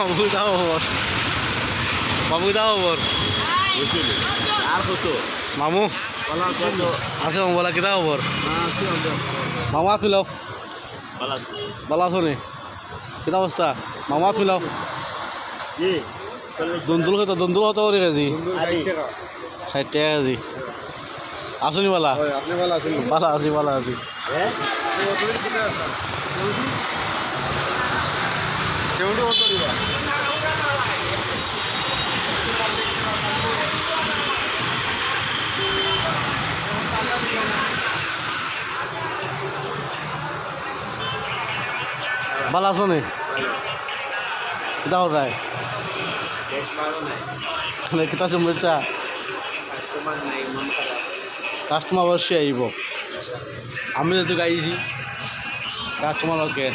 মামু দাও খবর মামু দাও খবর আর কত মামু ভালো আছো তো আছে বলা কিতা খবর মামু হাত মিলাও ভালো আছো ভালো আছো নি কিতা অবস্থা মামু হাত মিলাও জি দন্দুল কত করে কেজি 60 টাকা কেজি আসুনি বালা আপনি ভালো আছেন ভালো আছি ভালো আছি হ্যাঁ কেউটা কত দিবা ভালো আছো নি কিতা করায় দেশ ভালো নাই কিতা সমস্যা কাস্টমার নাই মন খারাপ কাস্টমার অবশ্যই আইব আমি যেহেতু গাইছি কাস্টমার ওকে